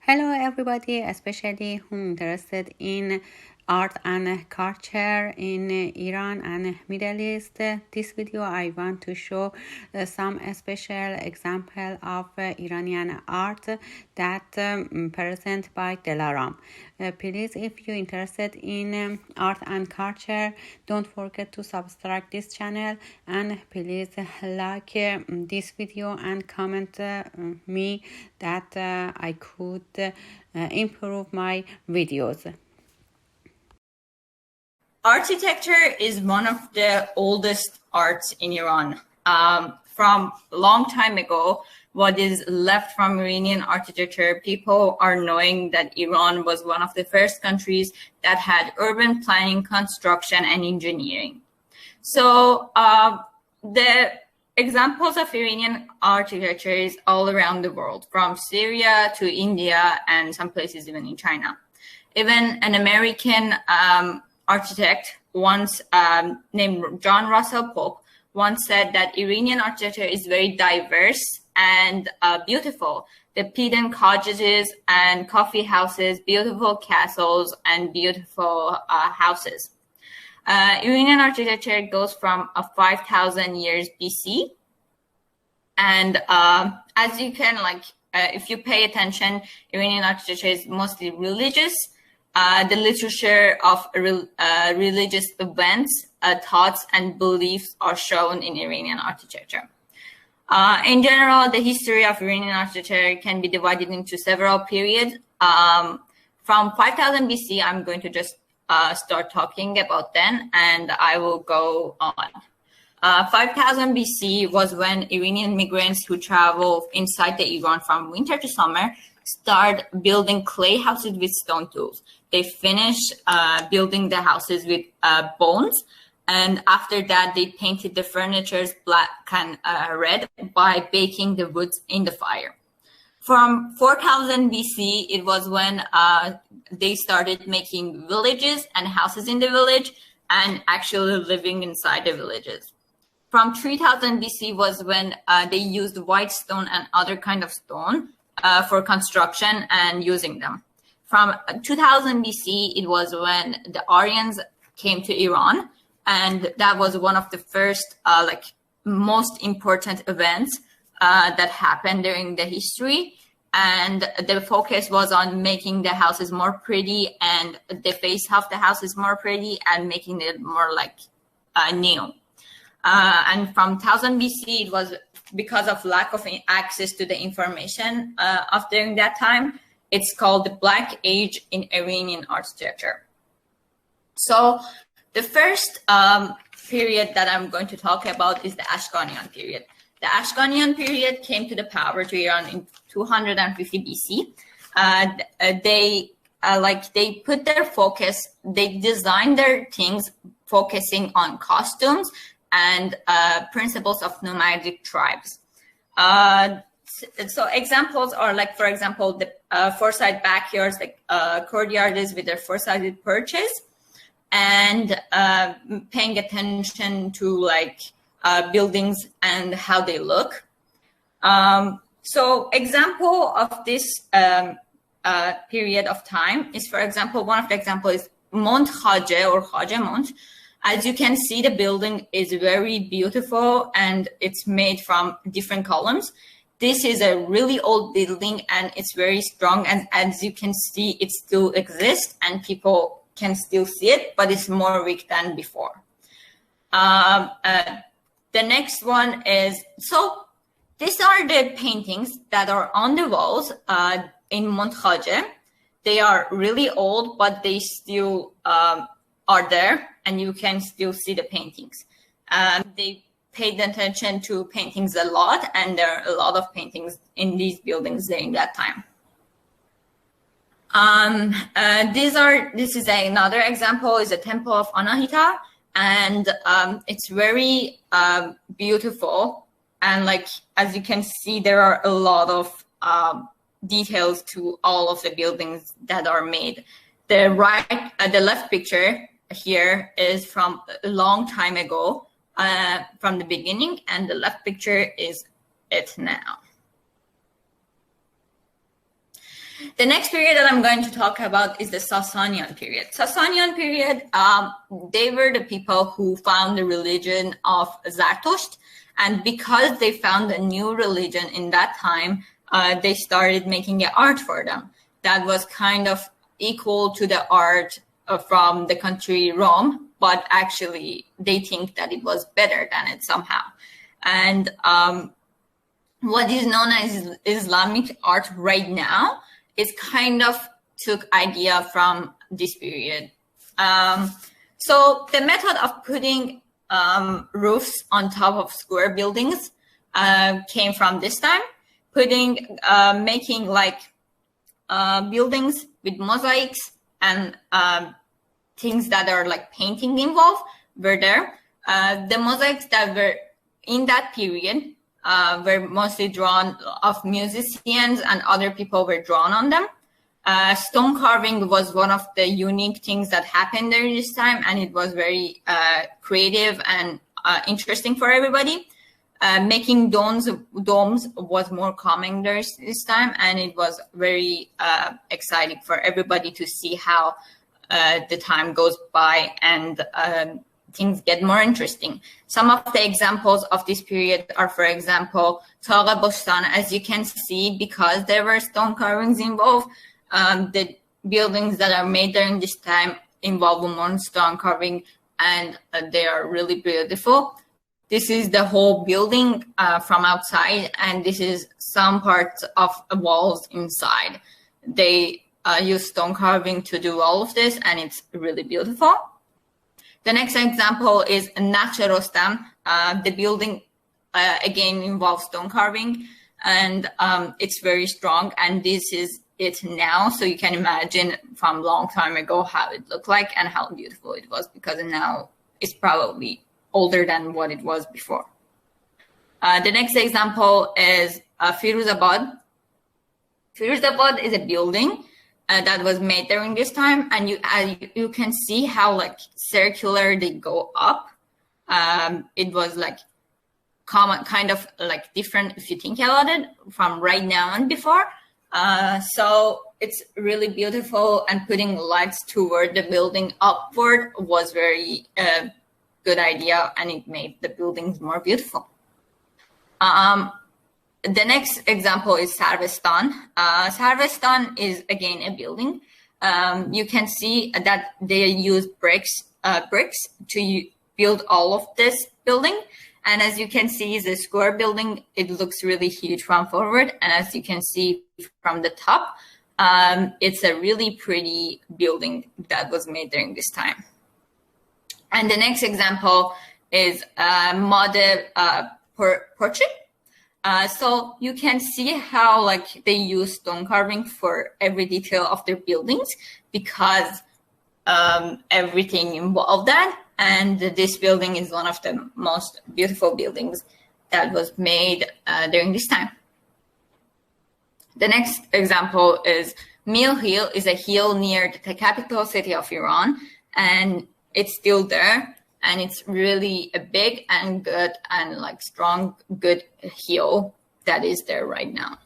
Hello everybody, especially who interested in art and culture in Iran and Middle East. This video I want to show some special example of Iranian art that present by Delaram. Please, if you're interested in art and culture, don't forget to subscribe this channel, and please like this video and comment me that I could improve my videos. Architecture is one of the oldest arts in Iran. From a long time ago, what is left from Iranian architecture, people are knowing that Iran was one of the first countries that had urban planning, construction, and engineering. So the examples of Iranian architecture is all around the world, from Syria to India and some places even in China. Even an American architect once named John Russell Pope once said that Iranian architecture is very diverse and beautiful. The peasant cottages and coffee houses, beautiful castles, and beautiful houses. Iranian architecture goes from 5,000 years BC. And as you can, if you pay attention, Iranian architecture is mostly religious. The literature of religious events, thoughts, and beliefs are shown in Iranian architecture. In general, the history of Iranian architecture can be divided into several periods. From 5000 BC, I'm going to just start talking about then, and I will go on. 5000 BC was when Iranian migrants who travel inside the Iran from winter to summer start building clay houses with stone tools. They finish building the houses with bones, and after that they painted the furnitures black and red by baking the woods in the fire. From 4000 BC, it was when they started making villages and houses in the village and actually living inside the villages. From 3000 BC was when they used white stone and other kind of stone for construction and using them. From 2000 BC, it was when the Aryans came to Iran, and that was one of the first, most important events that happened during the history. And the focus was on making the houses more pretty, and the face of the houses more pretty, and making it more new. And from 1000 BC, it was because of lack of access to the information of during that time. It's called the Black Age in Iranian architecture. So the first period that I'm going to talk about is the Ashganian period. The Ashganian period came to the power to Iran in 250 BC. They put their focus, they designed their things focusing on costumes and principles of nomadic tribes. So examples are for example, the four-side backyards, courtyards with their four-sided porches, and paying attention to buildings and how they look. So example of this period of time is, for example, one of the examples is Mont Khaje or Khaje Mont. As you can see, the building is very beautiful and it's made from different columns. This is a really old building and it's very strong. And as you can see, it still exists and people can still see it, but it's more weak than before. The next one is, so these are the paintings that are on the walls in Mont Khaje. They are really old, but they still are there, and you can still see the paintings. They paid attention to paintings a lot, and there are a lot of paintings in these buildings during that time. This is another example, is a Temple of Anahita, and it's very beautiful. And as you can see, there are a lot of details to all of the buildings that are made. The left picture here is from a long time ago, from the beginning, and the left picture is it now. The next period that I'm going to talk about is the Sassanian period. Sassanian period, they were the people who found the religion of Zarathustra, and because they found a new religion in that time, they started making an art for them that was kind of equal to the art from the country Rome, but actually they think that it was better than it somehow. And what is known as Islamic art right now is kind of took idea from this period. So the method of putting roofs on top of square buildings came from this time. Making like buildings with mosaics and things that are like painting involved were there. The mosaics that were in that period were mostly drawn of musicians, and other people were drawn on them. Stone carving was one of the unique things that happened during this time, and it was very creative and interesting for everybody. Making domes was more common during this time, and it was very exciting for everybody to see how the time goes by and things get more interesting. Some of the examples of this period are, for example, Tagha Bostan. As you can see, because there were stone carvings involved, the buildings that are made during this time involve more stone carving, and they are really beautiful. This is the whole building from outside, and this is some parts of the walls inside. They use stone carving to do all of this, and it's really beautiful. The next example is Naqsh Rostam. The building, again, involves stone carving, and it's very strong, and this is it now. So you can imagine from a long time ago how it looked like and how beautiful it was, because now it's probably older than what it was before. The next example is Firuzabad. Firuzabad is a building that was made during this time, and you can see how like circular they go up. It was like kind of like different if you think about it from right now and before. So it's really beautiful, and putting lights toward the building upward was very good idea, and it made the buildings more beautiful. The next example is Saristan. Saristan is again a building. You can see that they use bricks to build all of this building. And as you can see, it's a square building. It looks really huge from forward. And as you can see from the top, it's a really pretty building that was made during this time. And the next example is Mode Portrait. So you can see how like they use stone carving for every detail of their buildings, because everything involved that. And this building is one of the most beautiful buildings that was made during this time. The next example is Mill Hill. Is a hill near the capital city of Iran, and it's still there. And it's really a big and good and like strong, good hill that is there right now.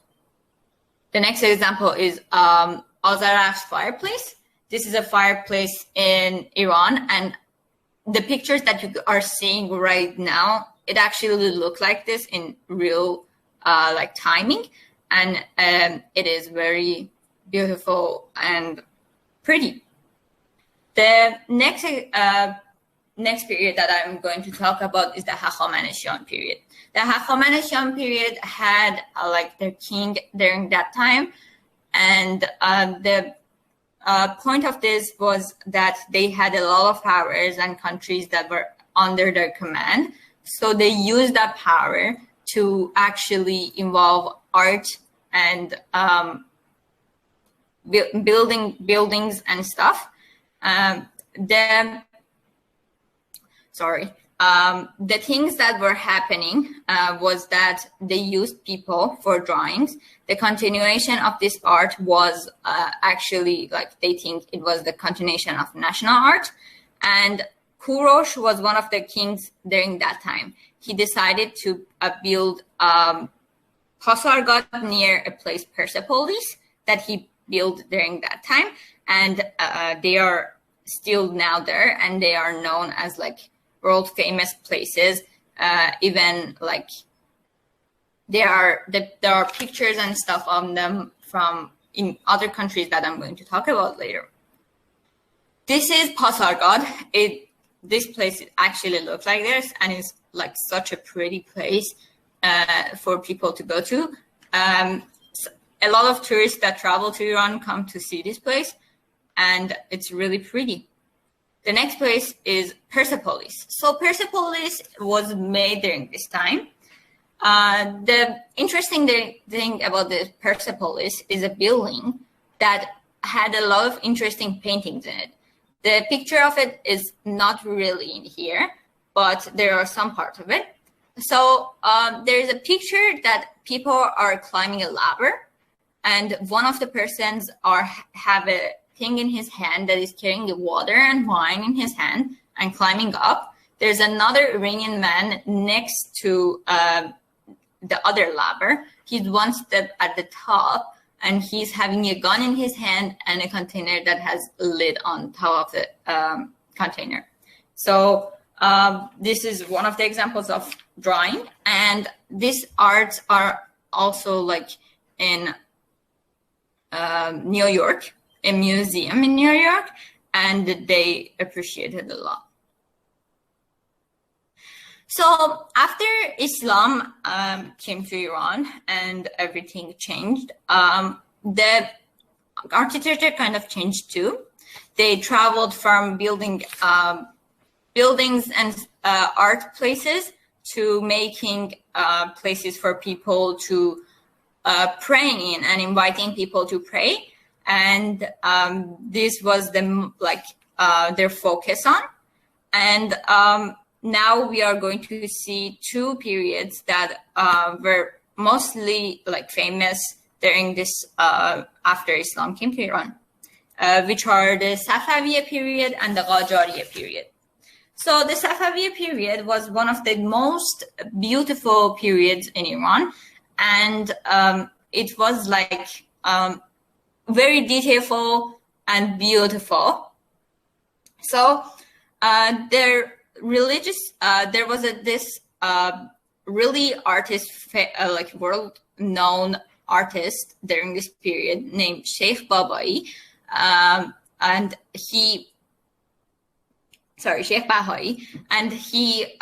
The next example is Ozara's Fireplace. This is a fireplace in Iran, and the pictures that you are seeing right now, it actually looks like this in real like timing, and it is very beautiful and pretty. The next period that I'm going to talk about is the Haqamanasyan period. The Haqamanasyan period had like their king during that time, and the point of this was that they had a lot of powers and countries that were under their command. So they used that power to actually involve art and building buildings and stuff. The things that were happening was that they used people for drawings. The continuation of this art was actually like they think it was the continuation of national art. And Kurosh was one of the kings during that time. He decided to build Pasargad near a place Persepolis that he built during that time, and they are still now there, and they are known as like world famous places. Even like there are pictures and stuff on them from in other countries that I'm going to talk about later. This is Pasargad. This place actually looks like this, and it's like such a pretty place for people to go to. A lot of tourists that travel to Iran come to see this place, and it's really pretty. The next place is Persepolis. So Persepolis was made during this time. The interesting thing about the Persepolis is a building that had a lot of interesting paintings in it. The picture of it is not really in here, but there are some parts of it. So there is a picture that people are climbing a ladder, and one of the persons have a thing in his hand that is carrying the water and wine in his hand and climbing up. There's another Iranian man next to the other ladder. He's one step at the top, and he's having a gun in his hand and a container that has a lid on top of the container. So this is one of the examples of drawing, and these arts are also like in New York, a museum in New York, and they appreciate it a lot. So after Islam came to Iran and everything changed, the architecture kind of changed too. They traveled from building buildings and art places to making places for people to pray in and inviting people to pray. And this was their focus on. And now we are going to see two periods that were mostly like famous during this after Islam came to Iran, which are the Safavia period and the Rajaria period. So the Safavia period was one of the most beautiful periods in Iran, and it was like very detailful and beautiful. So there was this really like world-known artist during this period named Sheikh Bahai, Sheikh Bahai, and he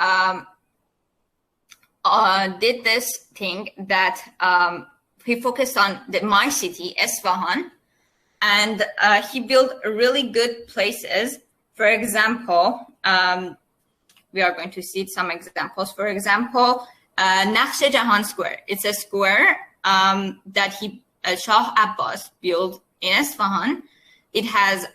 did this thing that he focused on my city, Esfahan, and he built really good places. For example, we are going to see some examples. For example, Nakhsh Jahan Square. It's a square that Shah Abbas built in Esfahan. It has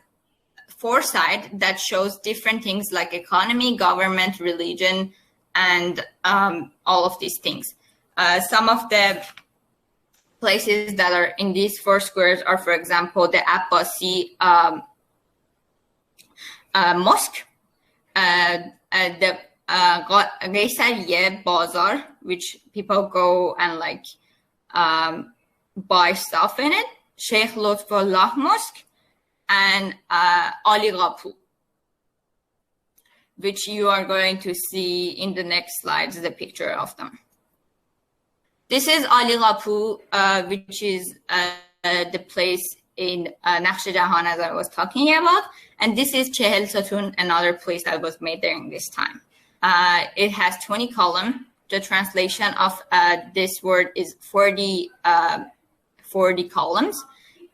4 sides that shows different things like economy, government, religion, and all of these things. Some of the places that are in these 4 squares are, for example, the Abbasi mosque, the Rajaria Bazaar, which people go and like buy stuff in it, Sheikh Lutfullah Mosque, and Ali Rapu, which you are going to see in the next slides, the picture of them. This is Ali Rapu, which is the place in Nakhsh Jahan, as I was talking about. And this is Chehel Satun, another place that was made during this time. It has 20 columns. The translation of this word is 40 columns.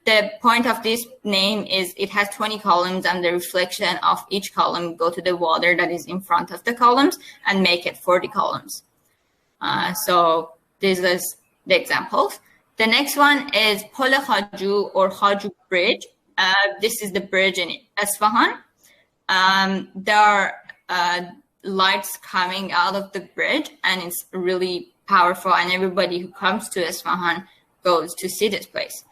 The point of this name is it has 20 columns, and the reflection of each column go to the water that is in front of the columns and make it 40 columns. So this is the examples. The next one is Pol Khaju or Khaju Bridge. This is the bridge in Esfahan. There are lights coming out of the bridge, and it's really powerful, and everybody who comes to Esfahan goes to see this place.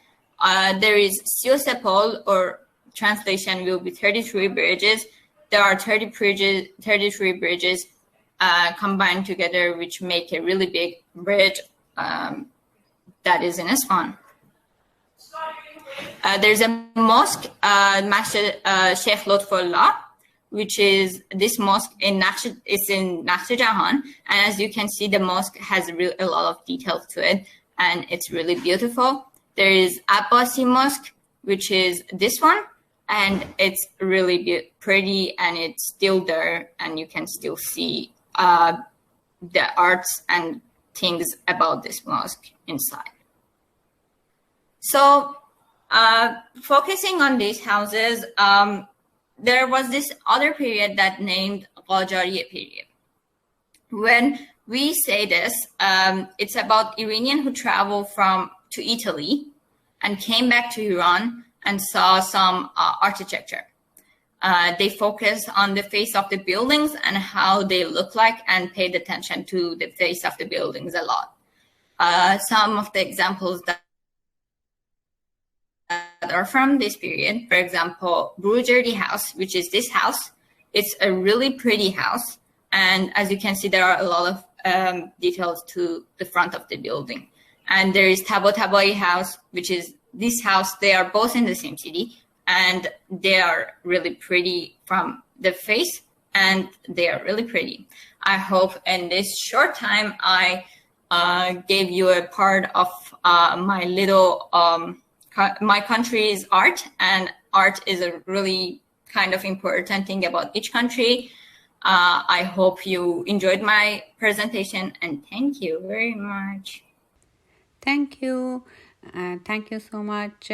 There is Siosepol, or translation will be 33 bridges. There are 33 bridges combined together, which make a really big bridge that is in Esfahan. There's a mosque, Masjid Sheikh Lutfullah, which is this mosque it's in Naqsh Jahan. And as you can see, the mosque has a lot of details to it, and it's really beautiful. There is Abbasi Mosque, which is this one, and it's really pretty, and it's still there, and you can still see the arts and things about this mosque inside. So focusing on these houses, there was this other period that named Rajaria period. When we say this, it's about Iranian who traveled to Italy and came back to Iran and saw some architecture. They focused on the face of the buildings and how they look like, and paid attention to the face of the buildings a lot. Some of the examples that are from this period, for example, Rajaria house, which is this house. It's a really pretty house. And as you can see, there are a lot of details to the front of the building. And there is Tabatabai house, which is this house. They are both in the same city, and they are really pretty from the face, and they are really pretty. I hope in this short time I gave you a part of my little my country's art, and art is a really kind of important thing about each country. I hope you enjoyed my presentation, and thank you very much. Thank you. Thank you so much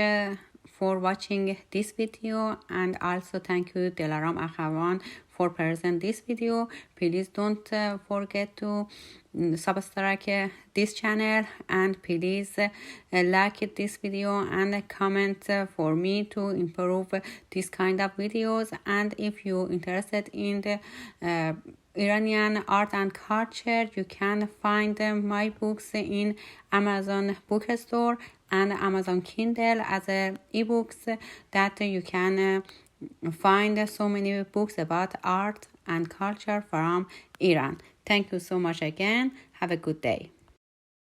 for watching this video, and also thank you Delaram Akhavan for presenting this video. Please don't forget to subscribe this channel, and please like this video and comment for me to improve this kind of videos. And if you're interested in the Iranian art and culture, you can find my books in Amazon bookstore and Amazon Kindle as ebooks, that you can find so many books about art and culture from Iran. Thank you so much again. Have a good day.